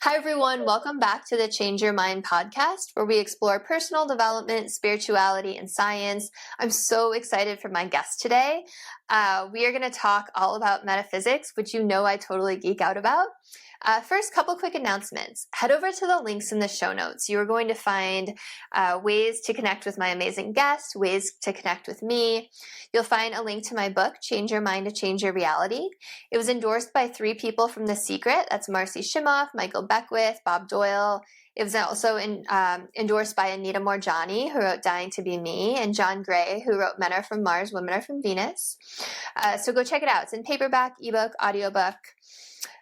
Hi, everyone. Welcome back to the Change Your Mind podcast, where we explore personal development, spirituality, and science. I'm so excited for my guest today. We are going to talk all about metaphysics, which you know I totally geek out about. First, couple quick announcements. Head over to the links in the show notes. You are going to find ways to connect with my amazing guest, ways to connect with me. You'll find a link to my book, Change Your Mind to Change Your Reality. It was endorsed by 3 people from The Secret. That's Marcy Shimoff, Michael Beckwith, Bob Doyle. It was also endorsed by Anita Morjani, who wrote Dying to Be Me, and John Gray, who wrote Men Are From Mars, Women Are From Venus. So go check it out. It's in paperback, ebook, audiobook.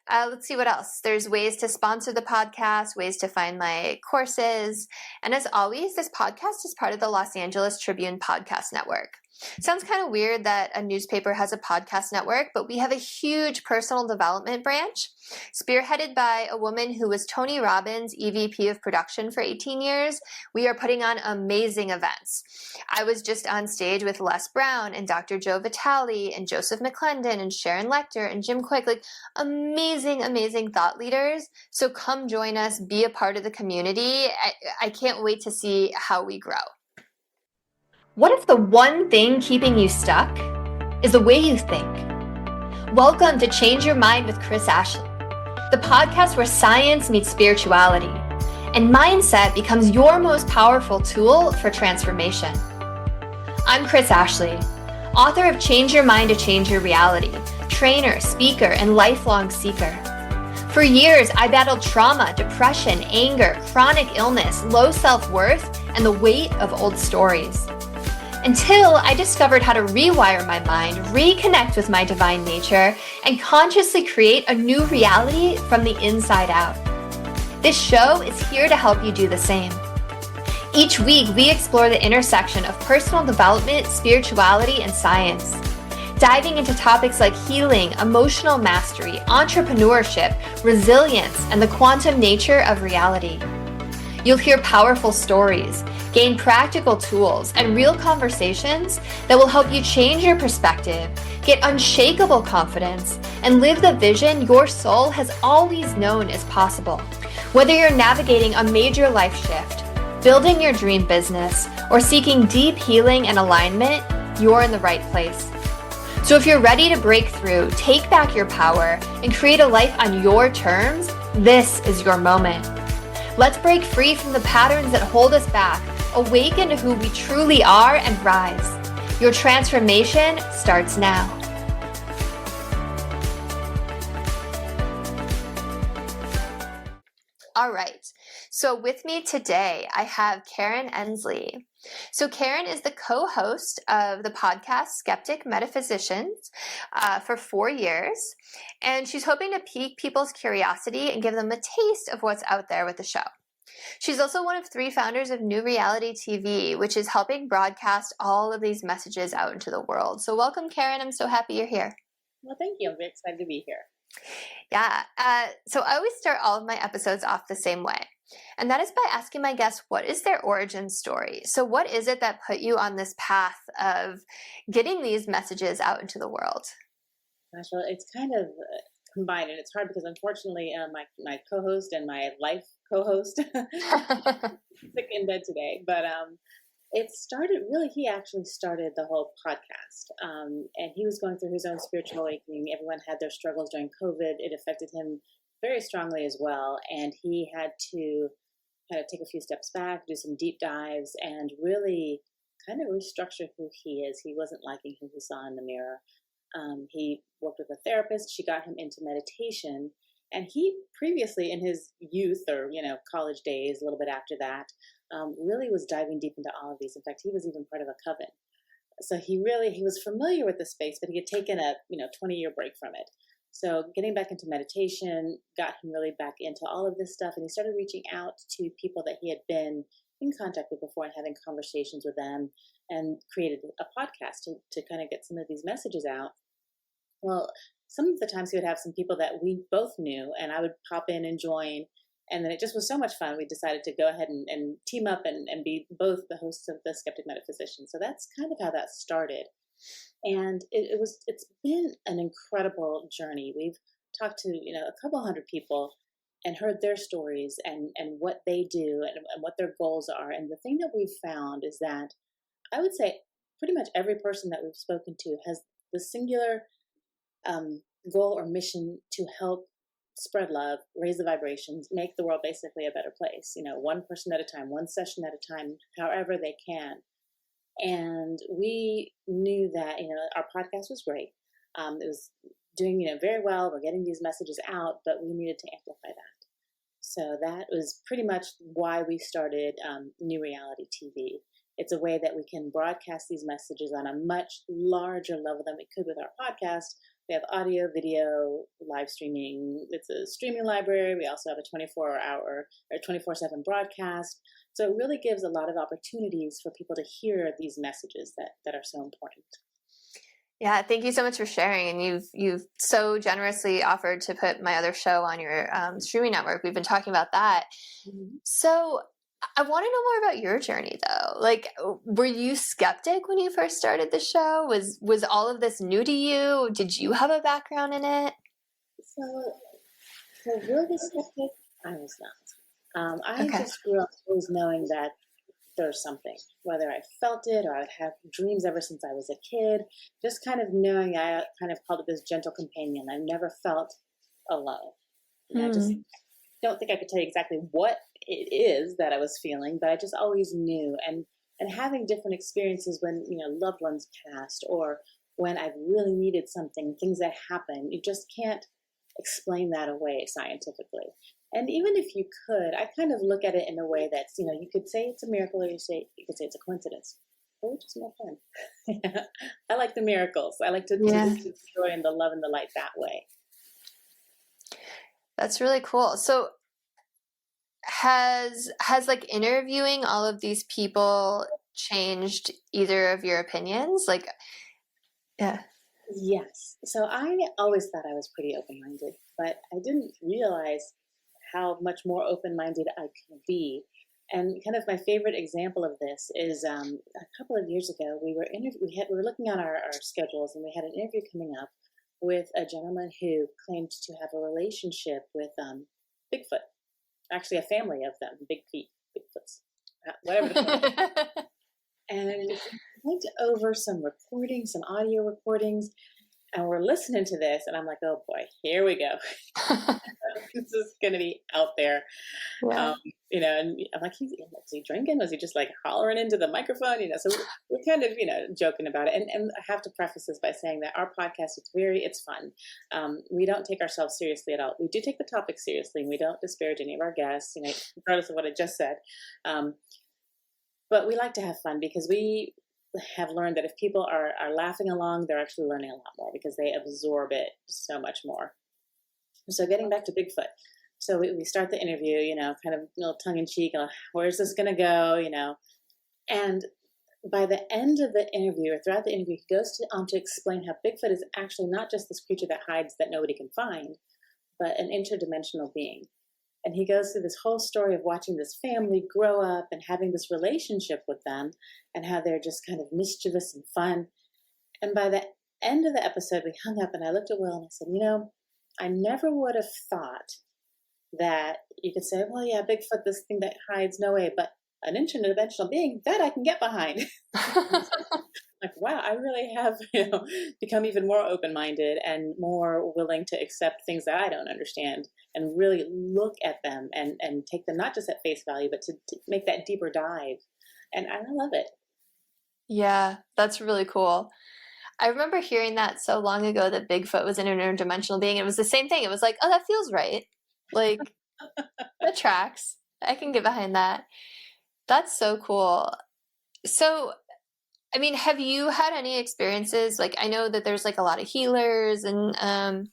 Let's see what else. There's ways to sponsor the podcast, ways to find my courses. And as always, this podcast is part of the Los Angeles Tribune Podcast Network. Sounds kind of weird that a newspaper has a podcast network, but we have a huge personal development branch, spearheaded by a woman who was Tony Robbins' EVP of production for 18 years. We are putting on amazing events. I was just on stage with Les Brown and Dr. Joe Vitale and Joseph McClendon and Sharon Lechter and Jim Quick, like amazing, amazing thought leaders. So come join us, be a part of the community. I can't wait to see how we grow. What if the one thing keeping you stuck is the way you think? Welcome to Change Your Mind with Chris Ashley, the podcast where science meets spirituality and mindset becomes your most powerful tool for transformation. I'm Chris Ashley, author of Change Your Mind to Change Your Reality, trainer, speaker, and lifelong seeker. For years, I battled trauma, depression, anger, chronic illness, low self-worth, and the weight of old stories. Until I discovered how to rewire my mind, reconnect with my divine nature, and consciously create a new reality from the inside out. This show is here to help you do the same. Each week, we explore the intersection of personal development, spirituality, and science, diving into topics like healing, emotional mastery, entrepreneurship, resilience, and the quantum nature of reality. You'll hear powerful stories, gain practical tools, and real conversations that will help you change your perspective, get unshakable confidence, and live the vision your soul has always known is possible. Whether you're navigating a major life shift, building your dream business, or seeking deep healing and alignment, you're in the right place. So if you're ready to break through, take back your power, and create a life on your terms, this is your moment. Let's break free from the patterns that hold us back, awaken to who we truly are, and rise. Your transformation starts now. All right. So with me today, I have Karen Endsley. So Karen is the co-host of the podcast Skeptic Metaphysicians for 4 years, and she's hoping to pique people's curiosity and give them a taste of what's out there with the show. She's also one of 3 founders of New Reality TV, which is helping broadcast all of these messages out into the world. So welcome, Karen. I'm so happy you're here. Well, thank you. I'm very excited to be here. Yeah. So I always start all of my episodes off the same way. And that is by asking my guests, what is their origin story? So what is it that put you on this path of getting these messages out into the world? Gosh, well, it's kind of combined, and it's hard because unfortunately my co-host and my life co-host sick in bed today. But it started, really, he actually started the whole podcast. And he was going through his own spiritual awakening. Everyone had their struggles during COVID. It affected him very strongly as well. And he had to kind of take a few steps back, do some deep dives, and really kind of restructure who he is. He wasn't liking who he saw in the mirror. He worked with a therapist. She got him into meditation. And he previously, in his youth or, college days, a little bit after that, really was diving deep into all of these. In fact, he was even part of a coven. So he was familiar with the space, but he had taken a 20-year break from it. So getting back into meditation got him really back into all of this stuff. And he started reaching out to people that he had been in contact with before and having conversations with them, and created a podcast to kind of get some of these messages out. Well, some of the times he would have some people that we both knew, and I would pop in and join. And then it just was so much fun. We decided to go ahead and team up and be both the hosts of the Skeptic Metaphysicians. So that's kind of how that started. And it's been an incredible journey. We've talked to, a couple hundred people and heard their stories and what they do and what their goals are. And the thing that we've found is that I would say pretty much every person that we've spoken to has the singular goal or mission to help spread love, raise the vibrations, make the world basically a better place, one person at a time, one session at a time, however they can. And we knew that, our podcast was great. It was doing, very well. We're getting these messages out, but we needed to amplify that. So that was pretty much why we started New Reality TV. It's a way that we can broadcast these messages on a much larger level than we could with our podcast. We have audio, video, live streaming. It's a streaming library. We also have a 24-hour or 24/7 broadcast. So it really gives a lot of opportunities for people to hear these messages that are so important. Yeah, thank you so much for sharing. And you've so generously offered to put my other show on your streaming network. We've been talking about that. Mm-hmm. So I want to know more about your journey, though. Like, were you skeptic when you first started the show? Was all of this new to you? Did you have a background in it? So really skeptic, I was not. I just grew up always knowing that there's something, whether I felt it or I'd had dreams ever since I was a kid, just kind of knowing. I kind of called it this gentle companion. I never felt alone. I just don't think I could tell you exactly what it is that I was feeling, but I just always knew. And having different experiences when, loved ones passed, or when I've really needed something, things that happen, you just can't explain that away scientifically. And even if you could, I kind of look at it in a way that's, you could say it's a miracle, or you could say it's a coincidence. Or just more fun. I like the miracles. I like to see the joy and the love and the light that way. That's really cool. So has like interviewing all of these people changed either of your opinions? Like, yeah. Yes. So I always thought I was pretty open-minded, but I didn't realize how much more open-minded I could be. And kind of my favorite example of this is a couple of years ago, we were looking at our schedules, and we had an interview coming up with a gentleman who claimed to have a relationship with Bigfoot. Actually, a family of them, big feet, Bigfoots, whatever the And we went over some audio recordings, and we're listening to this, and I'm like, oh boy, here we go. This is going to be out there. Yeah. And I'm like, is he drinking? Was he just like hollering into the microphone? So we're kind of, joking about it. And I have to preface this by saying that our podcast, it's fun. We don't take ourselves seriously at all. We do take the topic seriously, and we don't disparage any of our guests, regardless of what I just said. But we like to have fun, because we have learned that if people are laughing along, they're actually learning a lot more, because they absorb it so much more. So getting back to Bigfoot. So we start the interview, kind of a little tongue-in-cheek, where's this going to go, And by the end of the interview, or throughout the interview, he goes on to explain how Bigfoot is actually not just this creature that hides that nobody can find, but an interdimensional being. And he goes through this whole story of watching this family grow up and having this relationship with them, and how they're just kind of mischievous and fun. And by the end of the episode, we hung up, and I looked at Will and I said, I never would have thought that you could say, well, yeah, Bigfoot, this thing that hides, no way, but an interdimensional being, that I can get behind. Like, wow, I really have, become even more open-minded and more willing to accept things that I don't understand, and really look at them and take them not just at face value, but to make that deeper dive. And I love it. Yeah, that's really cool. I remember hearing that so long ago, that Bigfoot was an interdimensional being. It was the same thing. It was like, oh, that feels right. Like, that tracks. I can get behind that. That's so cool. So, I mean, have you had any experiences? Like, I know that there's like a lot of healers and,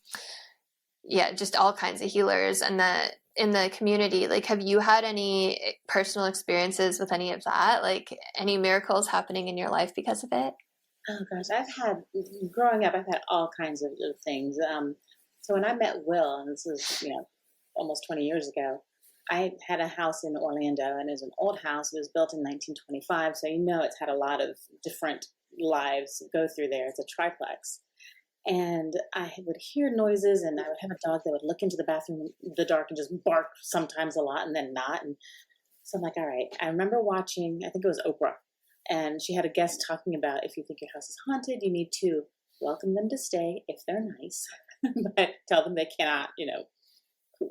just all kinds of healers in the community. Like, have you had any personal experiences with any of that? Like, any miracles happening in your life because of it? Oh gosh, growing up, I've had all kinds of things. So when I met Will, and this is, almost 20 years ago, I had a house in Orlando, and it was an old house. It was built in 1925. So, it's had a lot of different lives go through there. It's a triplex. And I would hear noises, and I would have a dog that would look into the bathroom in the dark and just bark sometimes a lot and then not. And so I'm like, all right. I remember watching, I think it was Oprah, and she had a guest talking about, if you think your house is haunted, you need to welcome them to stay if they're nice, but tell them they cannot,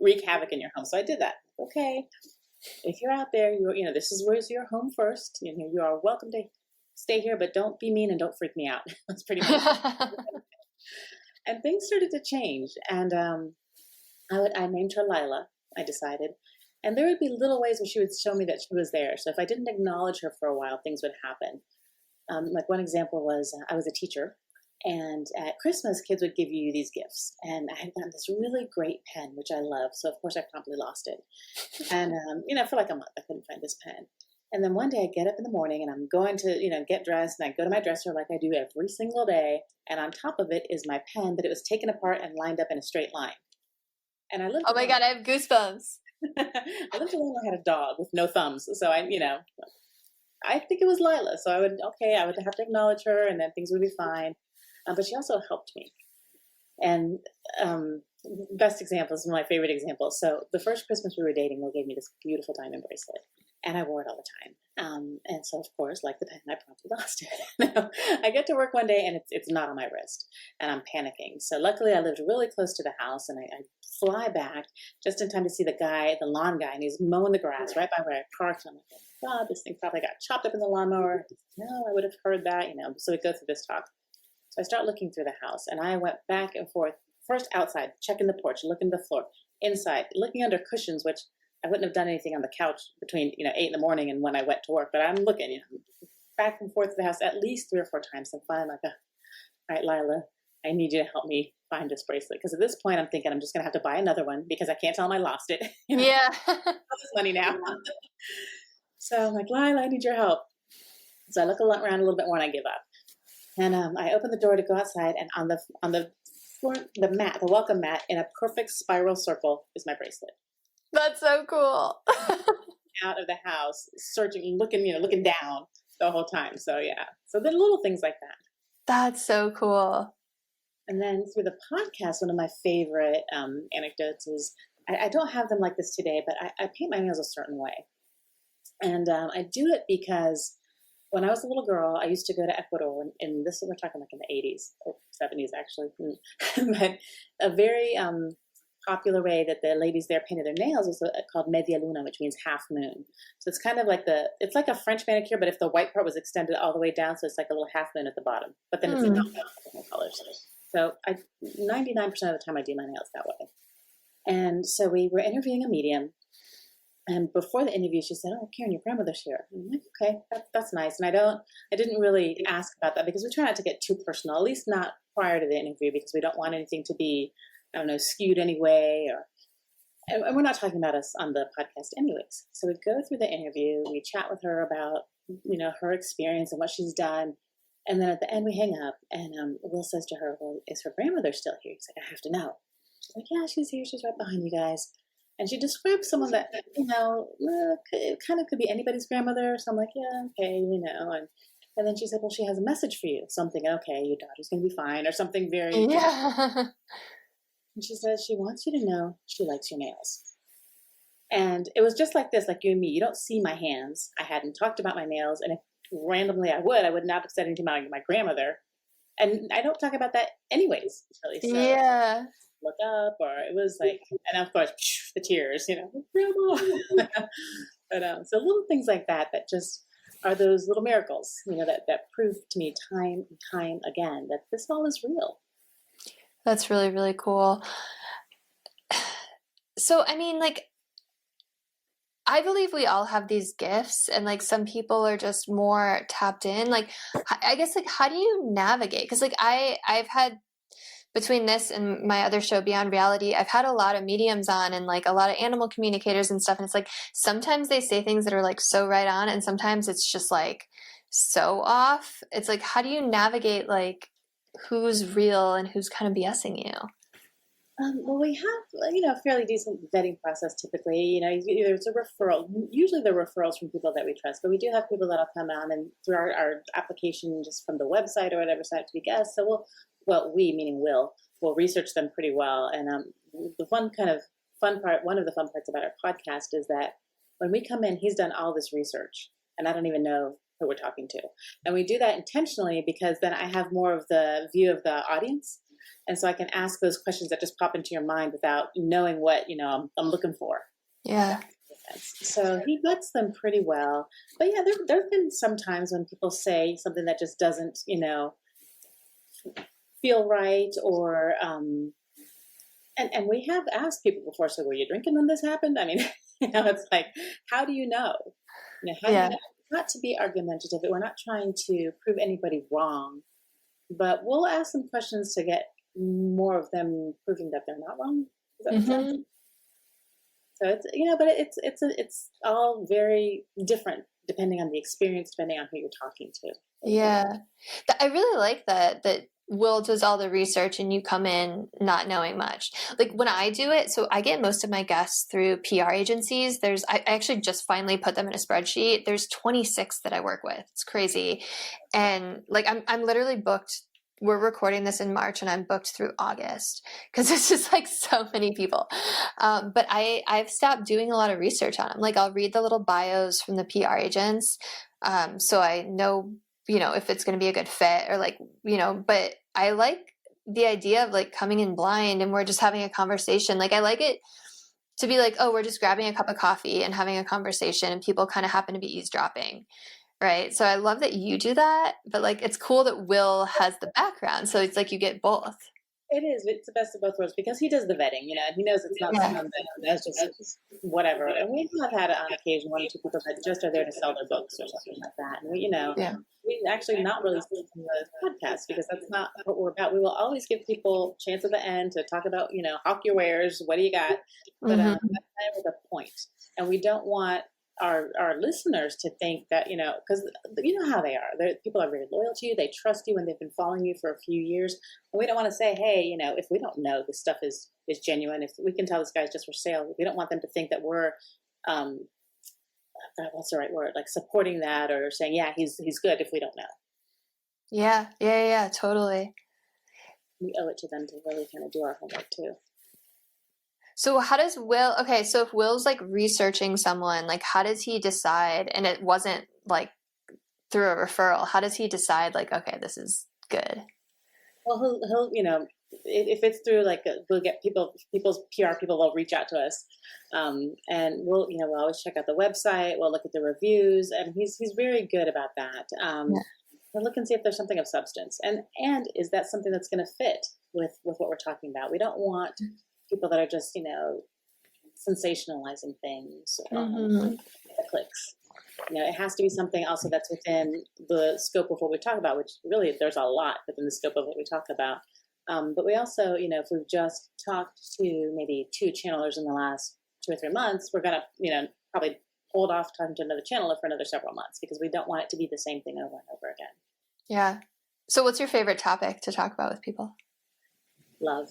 wreak havoc in your home. So I did that. Okay, if you're out there, this is where's your home first. You are welcome to stay here, but don't be mean and don't freak me out. That's pretty much it. And things started to change. And I named her Lila, I decided. And there would be little ways where she would show me that she was there. So if I didn't acknowledge her for a while, things would happen. Like one example was I was a teacher. And at Christmas, kids would give you these gifts. And I had gotten this really great pen, which I love. So, of course, I promptly lost it. And, for like a month, I couldn't find this pen. And then one day I get up in the morning and I'm going to, get dressed, and I go to my dresser like I do every single day. And on top of it is my pen, but it was taken apart and lined up in a straight line. And I lived. Oh my God, I have goosebumps. I lived alone. I had a dog with no thumbs. So I think it was Lila. So I would have to acknowledge her, and then things would be fine. But she also helped me. And best example is one of my favorite examples. So the first Christmas we were dating, they gave me this beautiful diamond bracelet. And I wore it all the time. And so, of course, like the pen, I promptly lost it. I get to work one day and it's not on my wrist. And I'm panicking. So luckily I lived really close to the house, and I fly back just in time to see the lawn guy, and he's mowing the grass right by where I parked. And I'm like, oh God, this thing probably got chopped up in the lawnmower. No, I would have heard that, So we go through this talk. So I start looking through the house, and I went back and forth, first outside, checking the porch, looking at the floor, inside, looking under cushions, which I wouldn't have done anything on the couch between, 8 in the morning and when I went to work. But I'm looking, back and forth to the house at least 3 or 4 times. And finally, I'm like, all right, Lila, I need you to help me find this bracelet. Because at this point, I'm thinking I'm just going to have to buy another one because I can't tell them I lost it. Yeah. All this money now. So I'm like, Lila, I need your help. So I look around a little bit more and I give up. And I open the door to go outside, and on the floor, the welcome mat, in a perfect spiral circle is my bracelet. That's so cool. Out of the house, searching, looking down the whole time. So yeah, so the little things like that. That's so cool. And then through the podcast, one of my favorite anecdotes is I don't have them like this today, but I paint my nails a certain way, and I do it because when I was a little girl, I used to go to Ecuador, and this we're talking like in the 80s or 70s actually, but a very popular way that the ladies there painted their nails was called media luna, which means half moon. So it's kind of like it's like a French manicure, but if the white part was extended all the way down, so it's like a little half moon at the bottom, but then it's different colors. So 99% of the time I do my nails that way. And so we were interviewing a medium. And before the interview, she said, "Oh, Karen, your grandmother's here." And I'm like, "Okay, that's nice." And I didn't really ask about that because we try not to get too personal, at least not prior to the interview, because we don't want anything to be, skewed anyway. And we're not talking about us on the podcast anyways. So we go through the interview, we chat with her about, her experience and what she's done. And then at the end, we hang up, and Will says to her, "Well, is her grandmother still here?" He's like, "I have to know." She's like, "Yeah, she's here. She's right behind you guys." And she describes someone that, it kind of could be anybody's grandmother. So I'm like, yeah, okay, And then she said, "Well, she has a message for you. Something, okay, your daughter's going to be fine," or something very. Yeah. And she says she wants you to know she likes your nails. And it was just like this, like you and me. You don't see my hands. I hadn't talked about my nails. And if randomly I would not have said anything about my grandmother. And I don't talk about that anyways, really. So. Yeah. Look up, or it was like, and of course the tears, grandma. But so little things like that just are those little miracles, that prove to me time and time again that this all is real. That's really, really cool. So, I mean, I believe we all have these gifts, and some people are just more tapped in. I guess, how do you navigate? Because I've had, between this and my other show, Beyond Reality, I've had a lot of mediums on, and a lot of animal communicators and stuff. And it's sometimes they say things that are so right on, and sometimes it's just so off. It's how do you navigate who's real and who's kind of BSing you? Well, we have, a fairly decent vetting process typically. Either it's a referral. Usually they're referrals from people that we trust, but we do have people that'll come on and through our application just from the website or whatever site to be guests. So we, meaning will research them pretty well. And the one of the fun parts about our podcast is that when we come in, he's done all this research and I don't even know who we're talking to. And we do that intentionally because then I have more of the view of the audience. And so I can ask those questions that just pop into your mind without knowing what, I'm looking for. Yeah. So he vets them pretty well. But yeah, there have been some times when people say something that just doesn't, feel right or, and we have asked people before, so were you drinking when this happened? I mean, it's like, how do you know? How do you know? Not to be argumentative. We're not trying to prove anybody wrong, but we'll ask some questions to get more of them proving that they're not wrong. Does that make sense? So it's it's all very different depending on the experience, depending on who you're talking to. Yeah. I really like that Will does all the research and you come in not knowing much. Like when I do it, so I get most of my guests through PR agencies. I actually just finally put them in a spreadsheet. There's 26 that I work with. It's crazy. And like I'm literally booked. We're recording this in March and I'm booked through August because it's just like so many people. But I've stopped doing a lot of research on them. Like I'll read the little bios from the PR agents. So I know, if it's going to be a good fit or like, but I like the idea of like coming in blind and we're just having a conversation. Like I like it to be like, oh, we're just grabbing a cup of coffee and having a conversation and people kind of happen to be eavesdropping. Right. So I love that you do that, but like, it's cool that Will has the background. So it's like you get both. It is. It's the best of both worlds because he does the vetting, and he knows it's not someone that's just whatever. And we have had on occasion one or two people that just are there to sell their books or something like that. And we actually not really speak in the podcast because that's not what we're about. We will always give people a chance at the end to talk about, hawk your wares. What do you got? But that's never the point. And we don't want our listeners to think that, because you know how they are. People are very loyal to you. They trust you when they've been following you for a few years. And we don't want to say, hey, if we don't know this stuff is genuine, if we can tell this guy's just for sale, we don't want them to think that we're, what's the right word? Like supporting that or saying, yeah, he's good if we don't know. Yeah, totally. We owe it to them to really kind of do our homework too. So how does Will, okay, so if Will's like researching someone, like how does he decide, and it wasn't like through a referral, how does he decide like, okay, this is good? Well, he'll if it's through like, we'll get people's PR people will reach out to us. And we'll always check out the website. We'll look at the reviews and he's very good about that. We'll look and see if there's something of substance and is that something that's going to fit with what we're talking about? We don't want people that are just, sensationalizing things, the clicks. It has to be something also that's within the scope of what we talk about, which really there's a lot within the scope of what we talk about. But we also, if we've just talked to maybe 2 channelers in the last 2 or 3 months, we're going to, probably hold off talking to another channeler for another several months because we don't want it to be the same thing over and over again. Yeah. So what's your favorite topic to talk about with people? Love.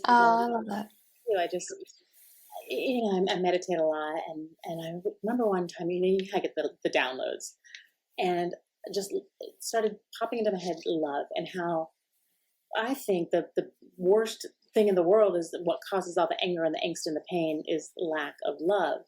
I love that. I meditate a lot, and I remember one time, I get the downloads, and just it started popping into my head, love, and how I think that the worst thing in the world is that what causes all the anger and the angst and the pain is lack of love.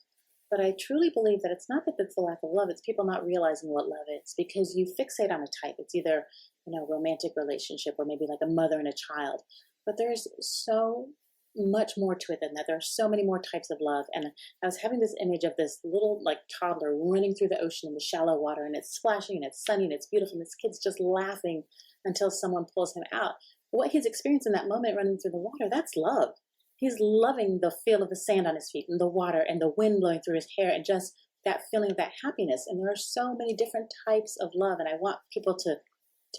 But I truly believe that it's not that it's the lack of love, it's people not realizing what love is, because you fixate on a type. It's either, romantic relationship or maybe like a mother and a child. But there's so much more to it than that. There are so many more types of love. And I was having this image of this little like toddler running through the ocean in the shallow water, and it's splashing and it's sunny and it's beautiful, and this kid's just laughing until someone pulls him out. What he's experiencing in that moment running through the water, that's love. He's loving the feel of the sand on his feet and the water and the wind blowing through his hair and just that feeling of that happiness. And there are so many different types of love. And I want people to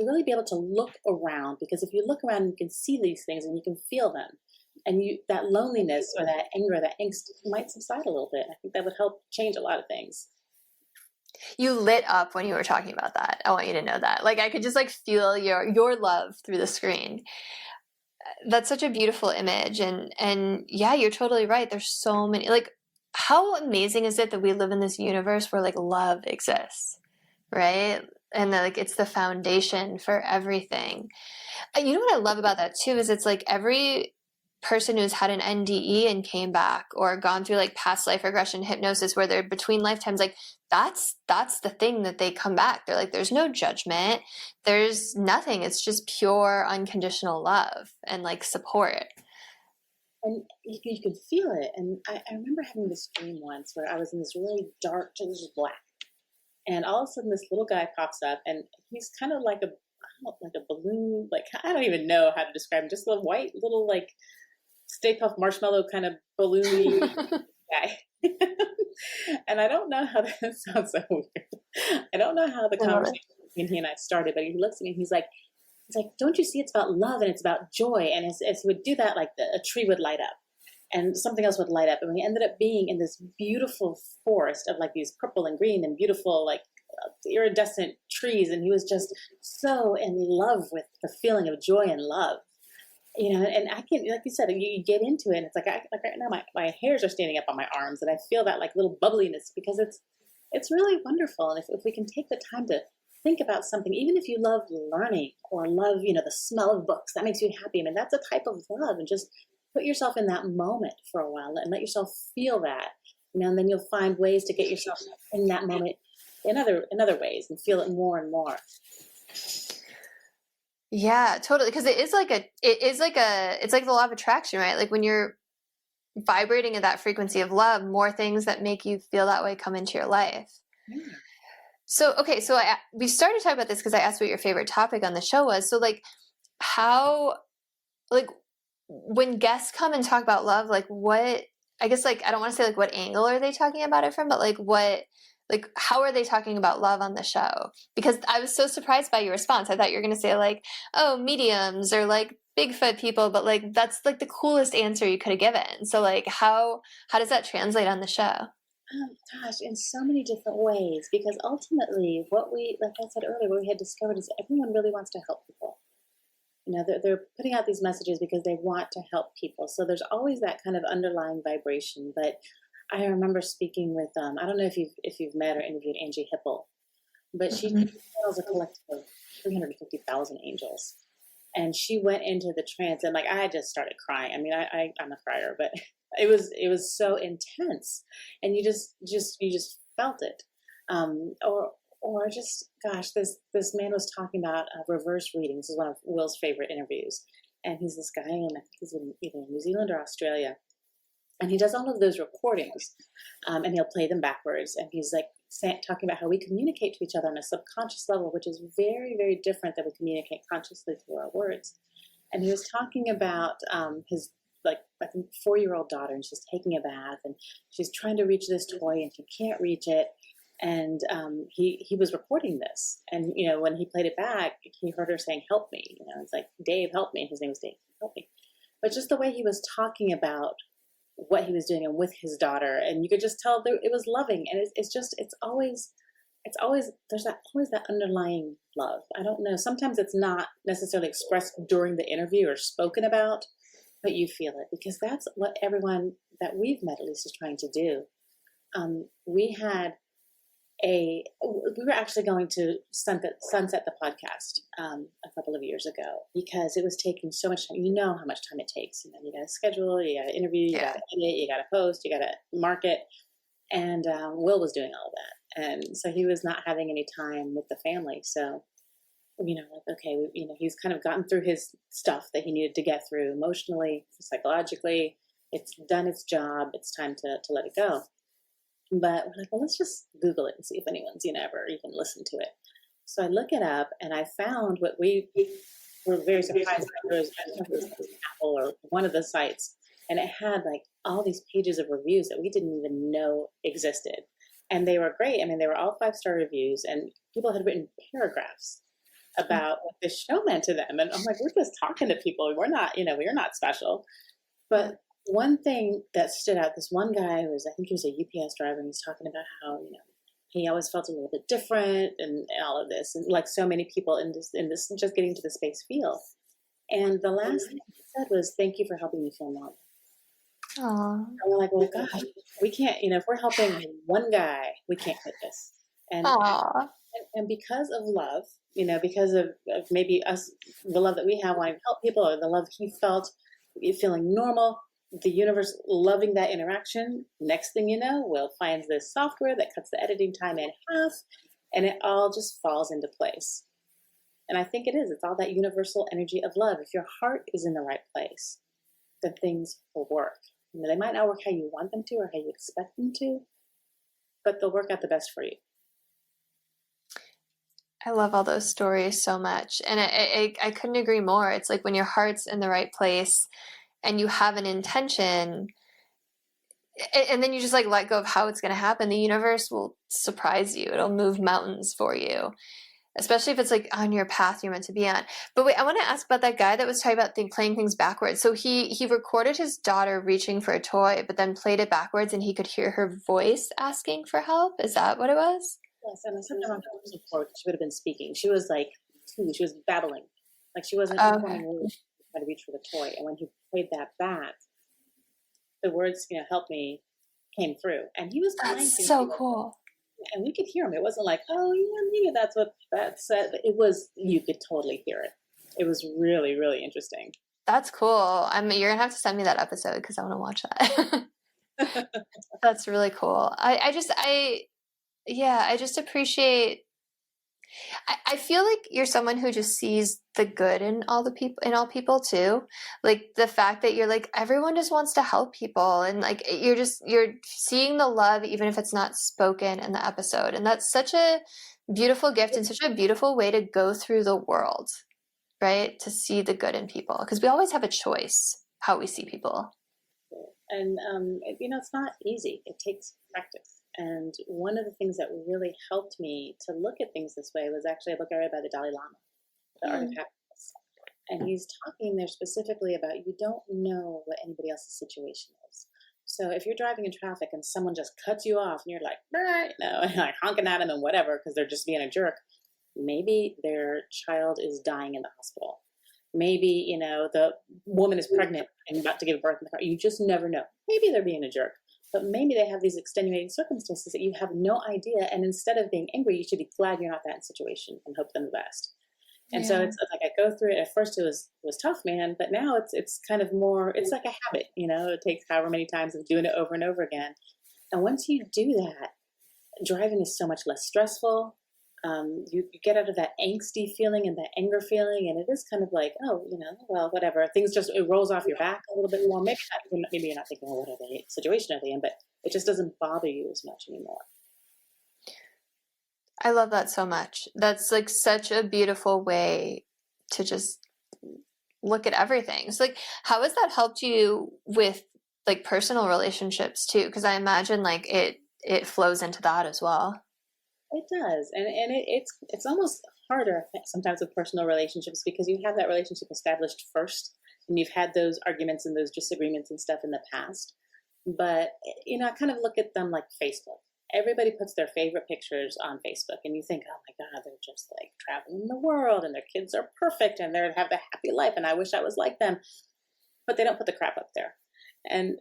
really be able to look around, because if you look around, you can see these things and you can feel them. And that loneliness or that anger, that angst might subside a little bit. I think that would help change a lot of things. You lit up when you were talking about that. I want you to know that. Like I could just like feel your love through the screen. That's such a beautiful image. And yeah, you're totally right. There's so many, like, how amazing is it that we live in this universe where like love exists, right? And like it's the foundation for everything. You know what I love about that too is it's like every person who's had an NDE and came back or gone through like past life regression hypnosis where they're between lifetimes, like that's the thing that they come back. They're like, there's no judgment, there's nothing. It's just pure unconditional love and like support. And you can feel it. And I remember having this dream once where I was in this really dark, just black. And all of a sudden, this little guy pops up, and he's kind of like a balloon. Like, I don't even know how to describe him. Just a white little like Stay Puft Marshmallow kind of balloony guy. And I don't know how that sounds so weird. I don't know how the conversation between he and I started, but he looks at me and he's like, don't you see it's about love and it's about joy? And as he would do that, like a tree would light up and something else would light up. And we ended up being in this beautiful forest of like these purple and green and beautiful, like iridescent trees. And he was just so in love with the feeling of joy and love, and I can, like you said, you get into it and it's like, like right now, my hairs are standing up on my arms and I feel that like little bubbliness because it's really wonderful. And if we can take the time to think about something, even if you love learning or love, the smell of books, that makes you happy. I mean, that's a type of love, and just put yourself in that moment for a while and let yourself feel that, and then you'll find ways to get yourself in that moment in other ways and feel it more and more. Yeah, totally. Because it's like the law of attraction, right? Like when you're vibrating at that frequency of love, more things that make you feel that way come into your life. Yeah. So, okay, so we started talking about this because I asked what your favorite topic on the show was. So like how, like when guests come and talk about love, like what, I guess like, I don't want to say like what angle are they talking about it from, but like how are they talking about love on the show? Because I was so surprised by your response. I thought you were going to say like, oh, mediums or like Bigfoot people, but like, that's like the coolest answer you could have given. So like, how does that translate on the show? Oh gosh, in so many different ways, because ultimately what like I said earlier, what we had discovered is everyone really wants to help people. They're putting out these messages because they want to help people. So there's always that kind of underlying vibration. But I remember speaking with, I don't know if you've met or interviewed Angie Hippel, but she channels a collective of 350,000 angels. And she went into the trance and like, I just started crying. I mean, I'm a crier, but it was so intense, and you just felt it. Or just, gosh, this man was talking about reverse readings. This is one of Will's favorite interviews. And he's this guy, and I think he's in either New Zealand or Australia. And he does all of those recordings, and he'll play them backwards. And he's like talking about how we communicate to each other on a subconscious level, which is very, very different than we communicate consciously through our words. And he was talking about his, like, I think 4-year-old daughter, and she's taking a bath, and she's trying to reach this toy, and she can't reach it. And he was recording this, and when he played it back, he heard her saying, "Help me!" It's like, "Dave, help me!" His name was Dave, "Help me!" But just the way he was talking about what he was doing and with his daughter, and you could just tell that it was loving. And it's always there's always that underlying love. I don't know. Sometimes it's not necessarily expressed during the interview or spoken about, but you feel it, because that's what everyone that we've met at least is trying to do. We were actually going to sunset the podcast a couple of years ago because it was taking so much time. You know how much time it takes. You got to schedule, you got to interview, you got to edit, you got to post, you got to market. And Will was doing all of that. And so he was not having any time with the family. So, like, okay, he's kind of gotten through his stuff that he needed to get through emotionally, psychologically. It's done its job. It's time to let it go. But we're like, well, let's just Google it and see if anyone's ever even listened to it. So I look it up, and I found what we were very surprised by. It was Apple or one of the sites, and it had like all these pages of reviews that we didn't even know existed. And they were great. I mean, they were all 5-star reviews, and people had written paragraphs about what this show meant to them. And I'm like, we're just talking to people. We're not, we're not special. But one thing that stood out, this one guy I think he was a UPS driver, and he's talking about how, he always felt a little bit different and all of this. And like so many people in this just getting to the space feel. And the last thing he said was, "Thank you for helping me feel normal." Aww. And we're like, well, gosh, we can't, if we're helping one guy, we can't quit this. And Aww. and because of love, because of maybe us, the love that we have wanting to help people, or the love he felt, feeling normal, the universe loving that interaction, next thing you know, Will finds this software that cuts the editing time in half, and it all just falls into place. And I think it's all that universal energy of love. If your heart is in the right place, then things will work. They might not work how you want them to or how you expect them to, but they'll work out the best for you. I love all those stories so much. And I couldn't agree more. It's like when your heart's in the right place and you have an intention, and then you just like let go of how it's going to happen, the universe will surprise you. It'll move mountains for you, especially if it's like on your path you're meant to be on. But wait, I want to ask about that guy that was talking about playing things backwards. So he recorded his daughter reaching for a toy, but then played it backwards and he could hear her voice asking for help. Is that what it was? Yes, and I said that on purpose before, she would have been speaking. She was like 2, she was babbling. Like she wasn't forming words trying to reach for the toy. And when he played that back, the words, help me, came through. And he was That's so cool. And we could hear him. It wasn't like, oh, maybe that's what that said. It was, you could totally hear it. It was really, really interesting. That's cool. You're going to have to send me that episode because I want to watch that. That's really cool. I just appreciate, I feel like you're someone who just sees the good in all people too. Like the fact that you're like, everyone just wants to help people. And like, you're seeing the love, even if it's not spoken in the episode. And that's such a beautiful gift and such a beautiful way to go through the world, right? To see the good in people. Because we always have a choice how we see people. And, it's not easy. It takes practice. And one of the things that really helped me to look at things this way was actually a book I read by the Dalai Lama, The Art of Happiness. And he's talking there specifically about you don't know what anybody else's situation is. So if you're driving in traffic and someone just cuts you off and you're like, and like honking at them and whatever because they're just being a jerk, maybe their child is dying in the hospital. Maybe, the woman is pregnant and about to give birth in the car. You just never know. Maybe they're being a jerk. But maybe they have these extenuating circumstances that you have no idea. And instead of being angry, you should be glad you're not that situation and hope them the best. And so it's like I go through it. At first it was tough, man. But now it's kind of more, it's like a habit, it takes however many times of doing it over and over again. And once you do that, driving is so much less stressful. You get out of that angsty feeling and that anger feeling, and it is kind of like, oh, well, whatever. Things just, it rolls off your back a little bit more. Maybe you're not thinking, oh, what are they, situation are they in, but it just doesn't bother you as much anymore. I love that so much. That's like such a beautiful way to just look at everything. So like, how has that helped you with like personal relationships too? Because I imagine like it flows into that as well. It does. And it's almost harder, I think, sometimes with personal relationships because you have that relationship established first and you've had those arguments and those disagreements and stuff in the past. But, I kind of look at them like Facebook. Everybody puts their favorite pictures on Facebook and you think, oh my God, they're just like traveling the world and their kids are perfect and they have the happy life and I wish I was like them. But they don't put the crap up there. And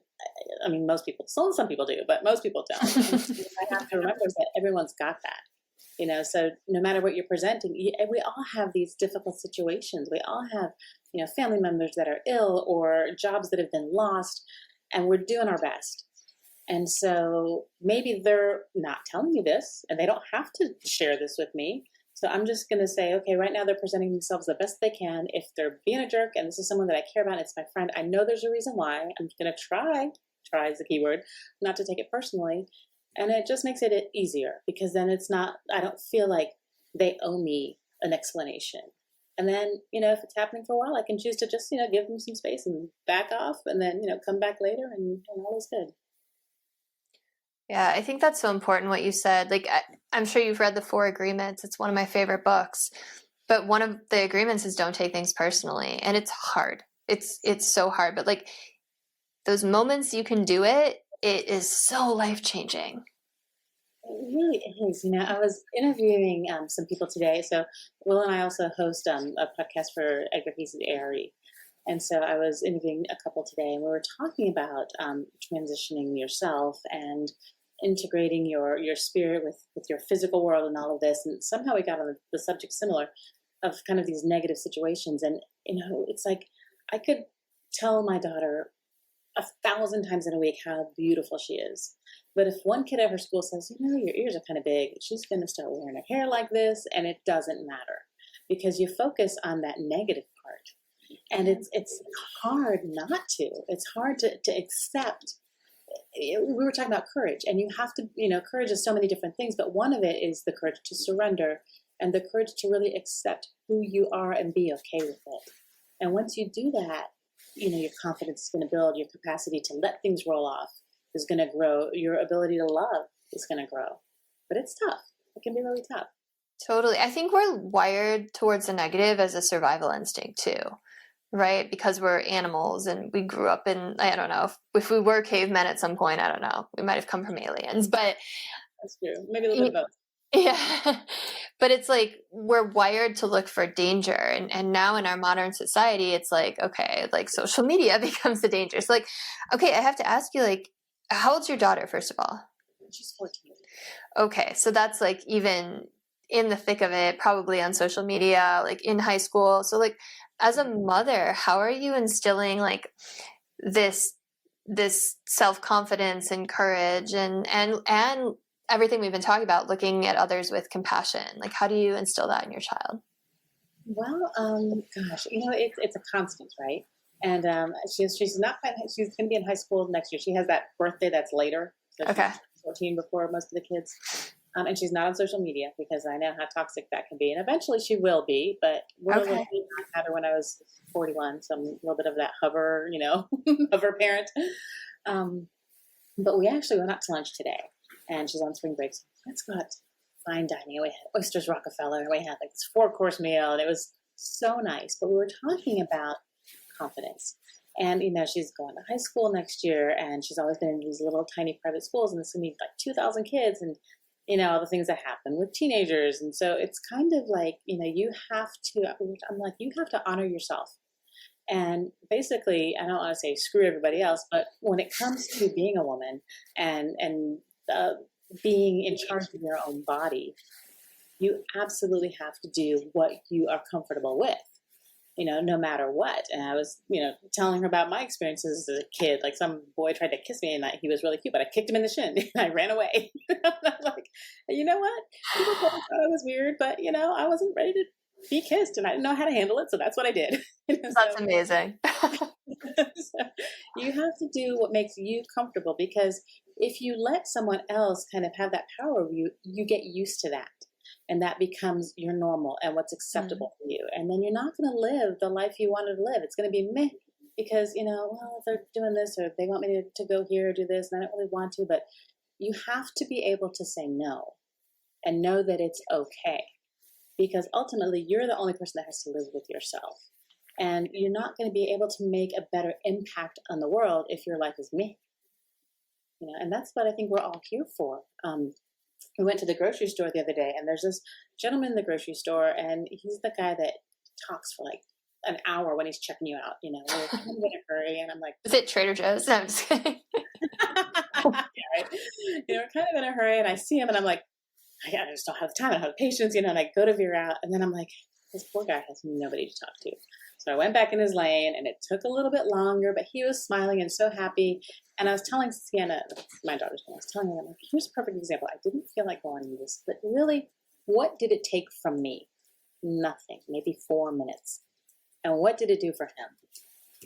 I mean, most people, some people do, but most people don't. I have to remember that everyone's got that, so no matter what you're presenting, we all have these difficult situations. We all have, family members that are ill or jobs that have been lost, and we're doing our best. And so maybe they're not telling you this and they don't have to share this with me. So I'm just going to say, okay, right now they're presenting themselves the best they can. If they're being a jerk and this is someone that I care about, it's my friend, I know there's a reason why. I'm going to try is the key word, not to take it personally. And it just makes it easier because then I don't feel like they owe me an explanation. And then, if it's happening for a while, I can choose to just, give them some space and back off and then, come back later and all is good. Yeah, I think that's so important what you said. Like, I'm sure you've read the 4 Agreements. It's one of my favorite books. But one of the agreements is don't take things personally. And it's hard. It's so hard. But like those moments you can do it, it is so life-changing. It really is. I was interviewing some people today. So Will and I also host a podcast for Edgar Casey Airy. And so I was interviewing a couple today, and we were talking about transitioning yourself and integrating your spirit with your physical world and all of this. And somehow we got on the subject similar of kind of these negative situations. And, it's like I could tell my daughter 1,000 times in a week how beautiful she is. But if one kid at her school says, your ears are kind of big, she's going to start wearing her hair like this, and it doesn't matter because you focus on that negative part. And it's hard not to. It's hard to accept. We were talking about courage, and you have to, courage is so many different things, but one of it is the courage to surrender and the courage to really accept who you are and be okay with it. And once you do that, your confidence is going to build, your capacity to let things roll off is going to grow, your ability to love is going to grow. But it's tough. It can be really tough. Totally. I think we're wired towards the negative as a survival instinct too, right? Because we're animals and we grew up in, I don't know, if we were cavemen at some point, I don't know, we might have come from aliens, but that's true. Maybe a little bit of both. Yeah. But it's like we're wired to look for danger. And now in our modern society, it's like, okay, like social media becomes the danger. So like, okay, I have to ask you, like, how old's your daughter, first of all? She's 14. Okay. So that's like even in the thick of it, probably on social media, like in high school. So like as a mother, how are you instilling like this self-confidence and courage and everything we've been talking about, looking at others with compassion? Like, how do you instill that in your child? Well, gosh, it's a constant, right? And she's not quite, she's going to be in high school next year. She has that birthday that's later. So Okay. She's 14 before most of the kids. And she's not on social media because I know how toxic that can be. And eventually she will be, but I had her when I was 41. So I'm a little bit of that hover, hover parent. But we actually went out to lunch today. And she's on spring break. So let's go out to fine dining. We had oysters Rockefeller. And we had like this 4-course meal. And it was so nice. But we were talking about confidence. And, she's going to high school next year. And she's always been in these little tiny private schools. And it's going to be like 2,000 kids. And, all the things that happen with teenagers. And so it's kind of like, you have to honor yourself. And basically, I don't want to say screw everybody else, but when it comes to being a woman and being in charge of your own body, you absolutely have to do what you are comfortable with, no matter what. And I was, telling her about my experiences as a kid. Like some boy tried to kiss me and he was really cute, but I kicked him in the shin and I ran away. I was like, you know what? People thought I was weird, but I wasn't ready to be kissed and I didn't know how to handle it. So that's what I did. That's amazing. So you have to do what makes you comfortable, because if you let someone else kind of have that power over you, you get used to that. And that becomes your normal and what's acceptable for you. And then you're not going to live the life you wanted to live. It's going to be meh because, they're doing this or they want me to go here or do this and I don't really want to. But you have to be able to say no and know that it's okay. Because ultimately, you're the only person that has to live with yourself. And you're not going to be able to make a better impact on the world if your life is me. And that's what I think we're all here for. We went to the grocery store the other day, and there's this gentleman in the grocery store, and he's the guy that talks for like an hour when he's checking you out. We're kind of in a hurry, and I'm like, is it Trader Joe's? No, I'm just kidding. Yeah, right. We're kind of in a hurry, and I see him, and I'm like, I just don't have the time. I don't have the patience, and I go to veer out, and then I'm like, this poor guy has nobody to talk to. So I went back in his lane, and it took a little bit longer, but he was smiling and so happy. And I was telling Sienna, my daughter's name, I was telling her, I'm like, here's a perfect example. I didn't feel like going to this, but really, what did it take from me? Nothing, maybe 4 minutes. And what did it do for him?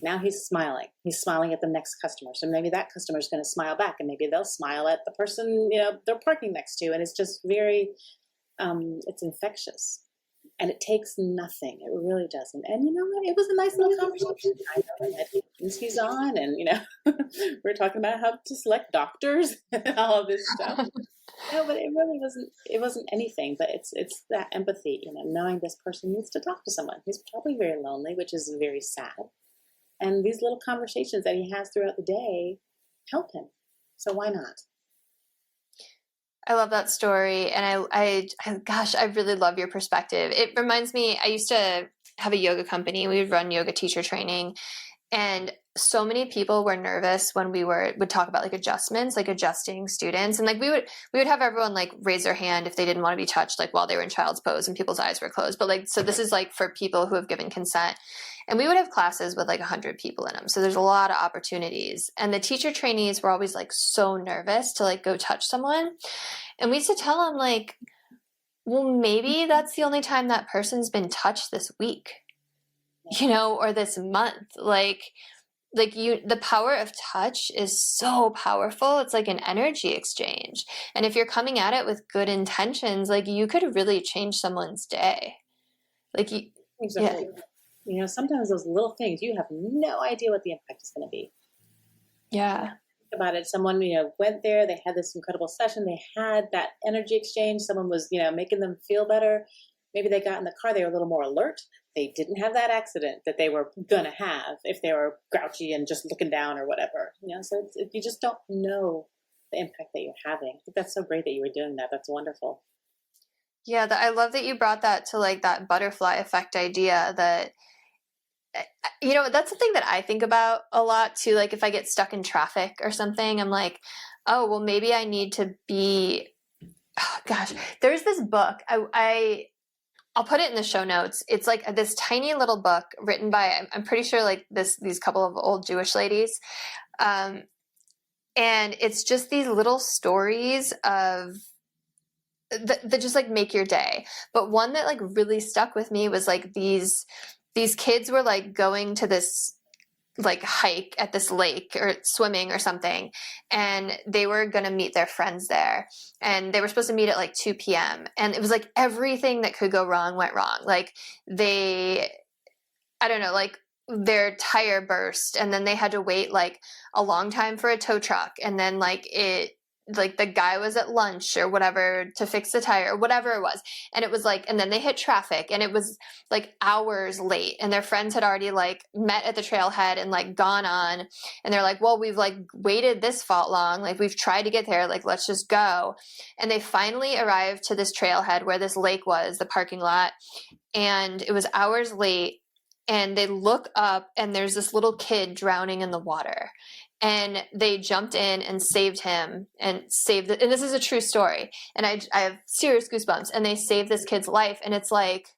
Now he's smiling. He's smiling at the next customer. So maybe that customer is going to smile back, and maybe they'll smile at the person, they're parking next to. And it's just very, it's infectious. And it takes nothing. It really doesn't. And you know what? It was a nice little conversation. I know that he's on, and we're talking about how to select doctors and all of this stuff. No, but it really wasn't. It wasn't anything. But it's that empathy. Knowing this person needs to talk to someone. He's probably very lonely, which is very sad. And these little conversations that he has throughout the day help him. So why not? I love that story. And gosh, I really love your perspective. It reminds me, I used to have a yoga company. We would run yoga teacher training. And so many people were nervous when we would talk about like adjustments, like adjusting students. And like we would have everyone like raise their hand if they didn't want to be touched, like while they were in child's pose and people's eyes were closed. But like, so this is like for people who have given consent. And we would have classes with like 100 people in them. So there's a lot of opportunities. And the teacher trainees were always like so nervous to like go touch someone. And we used to tell them like, well, maybe that's the only time that person's been touched this week, or this month. The power of touch is so powerful. It's like an energy exchange. And if you're coming at it with good intentions, like you could really change someone's day. Exactly. Yeah. Sometimes those little things, you have no idea what the impact is going to be. Yeah. Think about it. Someone, went there, they had this incredible session, they had that energy exchange. Someone was, making them feel better. Maybe they got in the car, they were a little more alert. They didn't have that accident that they were going to have if they were grouchy and just looking down or whatever. So you just don't know the impact that you're having. I think that's so great that you were doing that. That's wonderful. Yeah, I love that you brought that to like that butterfly effect idea that, that's something that I think about a lot too. Like if I get stuck in traffic or something, I'm like, oh, well, maybe I need to be, oh, gosh, there's this book. I'll put it in the show notes. It's like this tiny little book written by, I'm pretty sure like these couple of old Jewish ladies. And it's just these little stories of that just like make your day. But one that like really stuck with me was like these kids were like going to this like hike at this lake or swimming or something. And they were going to meet their friends there. And they were supposed to meet at like 2 p.m. And it was like everything that could go wrong went wrong. Like I don't know, like their tire burst and then they had to wait like a long time for a tow truck. And then like the guy was at lunch or whatever to fix the tire or whatever it was. And it was like, and then they hit traffic and it was like hours late and their friends had already like met at the trailhead and like gone on. And they're like, well, we've like waited this long. Like we've tried to get there. Like, let's just go. And they finally arrived to this trailhead where this lake was, the parking lot. And it was hours late. And they look up and there's this little kid drowning in the water. And they jumped in and saved him and saved it. And this is a true story. And I have serious goosebumps. And they saved this kid's life. And it's like,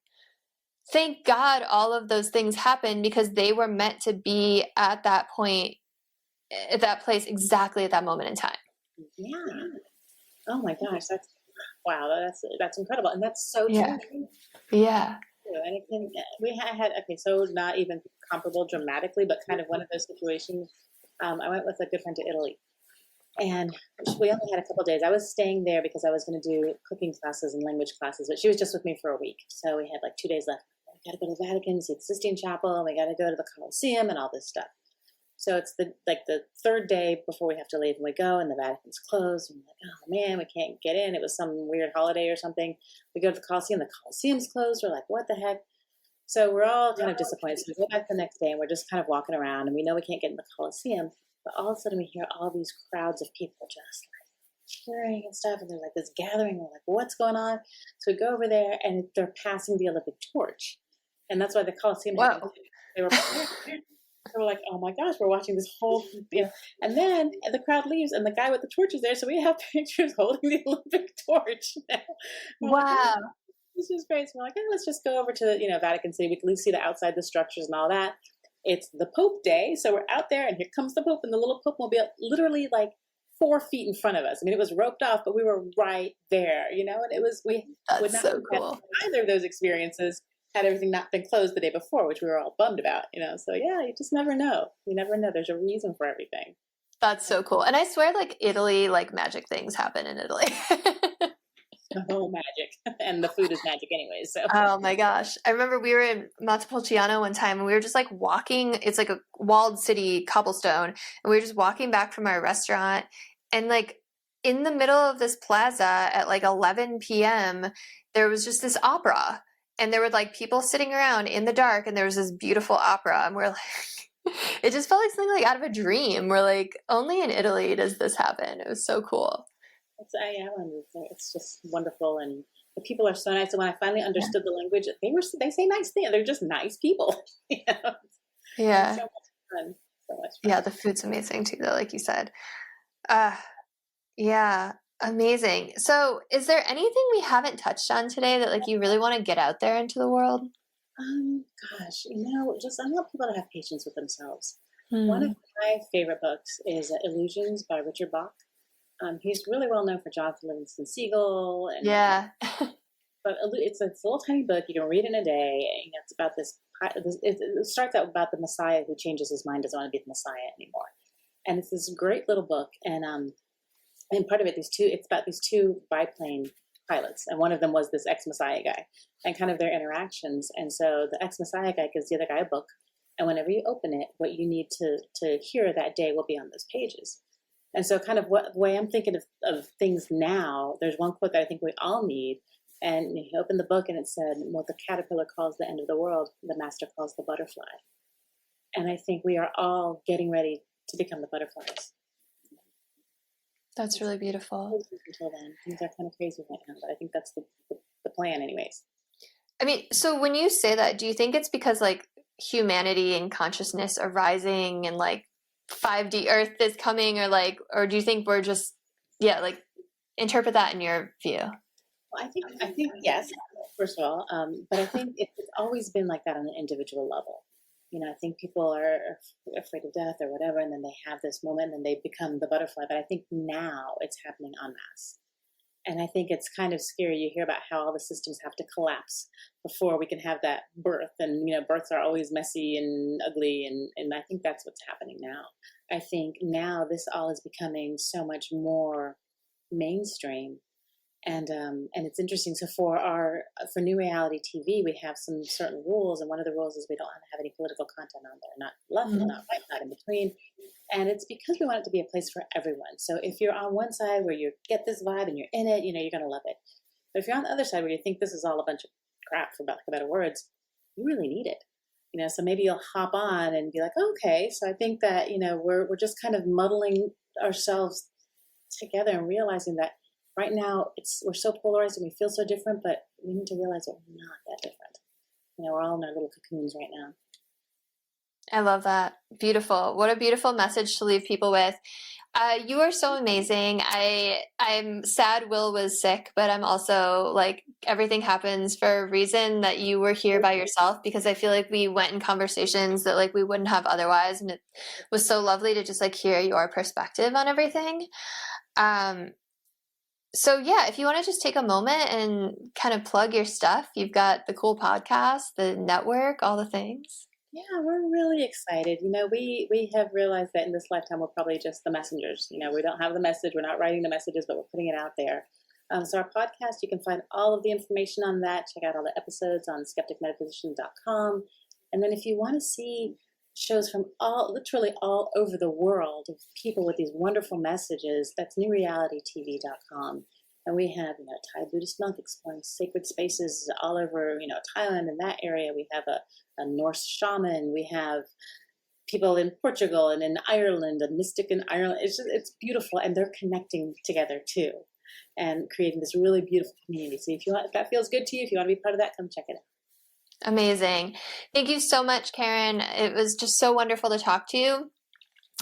thank God all of those things happened because they were meant to be at that point, at that place, exactly at that moment in time. Yeah. Oh my gosh. That's incredible. And that's so yeah. true. Yeah. And we had, so not even comparable dramatically, but kind of one of those situations. I went with a good friend to Italy, and we only had a couple of days. I was staying there because I was going to do cooking classes and language classes, but she was just with me for a week. So we had like 2 days left. We got to go to the Vatican, see the Sistine Chapel, and we got to go to the Colosseum and all this stuff. So it's the third day before we have to leave, and we go, and the Vatican's closed. And we're like, oh man, we can't get in. It was some weird holiday or something. We go to the Colosseum. The Colosseum's closed. We're like, what the heck? So we're all kind of disappointed. So we go back the next day and we're just kind of walking around and we know we can't get in the Colosseum, but all of a sudden we hear all these crowds of people just like cheering and stuff. And there's like this gathering. We're like, what's going on? So we go over there and they're passing the Olympic torch. And that's why the Colosseum, they were so we're like, oh my gosh, we're watching this whole, and then the crowd leaves and the guy with the torch is there. So we have pictures holding the Olympic torch. Wow. This is great. So we're like, let's just go over to, Vatican City. We can at least see the outside, the structures and all that. It's the Pope Day. So we're out there and here comes the Pope and the little Pope mobile literally like 4 feet in front of us. I mean, it was roped off, but we were right there, and it was, we would not so cool. have either of those experiences had everything not been closed the day before, which we were all bummed about, So yeah, you just never know. You never know. There's a reason for everything. That's so cool. And I swear like Italy, like magic things happen in Italy. Oh, magic. And the food is magic anyways. So. Oh my gosh. I remember we were in Montepulciano one time and we were just like walking. It's like a walled city cobblestone. And we were just walking back from our restaurant and like in the middle of this plaza at like 11 p.m., there was just this opera and there were like people sitting around in the dark and there was this beautiful opera. And we're like, it just felt like something like out of a dream. We're like, only in Italy does this happen. It was so cool. It's just wonderful, and the people are so nice. And when I finally understood the language, they say nice things. They're just nice people. You know? It's Yeah. so much fun. So much fun. Yeah, the food's amazing too, though, like you said. Yeah, amazing. So, is there anything we haven't touched on today that like you really want to get out there into the world? Gosh, just I want people to have patience with themselves. One of Hmm. my favorite books is Illusions by Richard Bach. He's really well known for Jonathan Livingston Seagull, and Yeah. but it's a little tiny book. You can read in a day. It's about it starts out about the Messiah who changes his mind, doesn't want to be the Messiah anymore, and it's this great little book. And part of it, it's about these two biplane pilots, and one of them was this ex-Messiah guy, and kind of their interactions. And so the ex-Messiah guy gives the other guy a book, and whenever you open it, what you need to hear that day will be on those pages. And so, kind of the way I'm thinking of things now, there's one quote that I think we all need. And he opened the book and it said, "What the caterpillar calls the end of the world, the master calls the butterfly." And I think we are all getting ready to become the butterflies. That's really beautiful. Until then, things are kind of crazy right now, but I think that's the plan, anyways. I mean, so when you say that, do you think it's because like humanity and consciousness are rising and like 5D Earth is coming, or do you think we're just, yeah, like interpret that in your view? Well, I think yes, first of all, but I think it's always been like that on an individual level. I think people are afraid of death or whatever, and then they have this moment and they become the butterfly. But I think now it's happening en masse. And I think it's kind of scary. You hear about how all the systems have to collapse before we can have that birth. And, births are always messy and ugly. And I think that's what's happening now. I think now this all is becoming so much more mainstream. And it's interesting. So for New Reality TV, we have some certain rules, and one of the rules is we don't have any political content on there, not left, not right, not in between. And it's because we want it to be a place for everyone. So if you're on one side where you get this vibe and you're in it, you're going to love it. But if you're on the other side where you think this is all a bunch of crap, for better words, you really need it. So maybe you'll hop on and be like, okay. So I think that we're just kind of muddling ourselves together and realizing that. Right now, we're so polarized and we feel so different, but we need to realize that we're not that different. We're all in our little cocoons right now. I love that. Beautiful. What a beautiful message to leave people with. You are so amazing. I'm sad Will was sick, but I'm also like, everything happens for a reason, that you were here by yourself, because I feel like we went in conversations that like we wouldn't have otherwise. And it was so lovely to just like hear your perspective on everything. So yeah, if you want to just take a moment and kind of plug your stuff, you've got the cool podcast, the network, all the things. Yeah, we're really excited. We have realized that in this lifetime, we're probably just the messengers. We don't have the message. We're not writing the messages, but we're putting it out there. So our podcast, you can find all of the information on that. Check out all the episodes on skepticmetaphysicians.com. And then if you want to see shows from literally all over the world of people with these wonderful messages, that's newrealitytv.com. And we have, Thai Buddhist monk exploring sacred spaces all over, Thailand and that area. We have a Norse shaman. We have people in Portugal and in Ireland, a mystic in Ireland. It's beautiful, and they're connecting together too, and creating this really beautiful community. So if that feels good to you, if you want to be part of that, come check it out. Amazing. Thank you so much, Karen. It was just so wonderful to talk to you.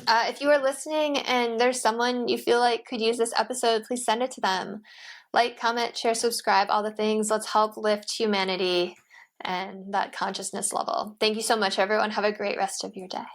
If you are listening and there's someone you feel like could use this episode, please send it to them. Like, comment, share, subscribe, all the things. Let's help lift humanity and that consciousness level. Thank you so much, everyone. Have a great rest of your day.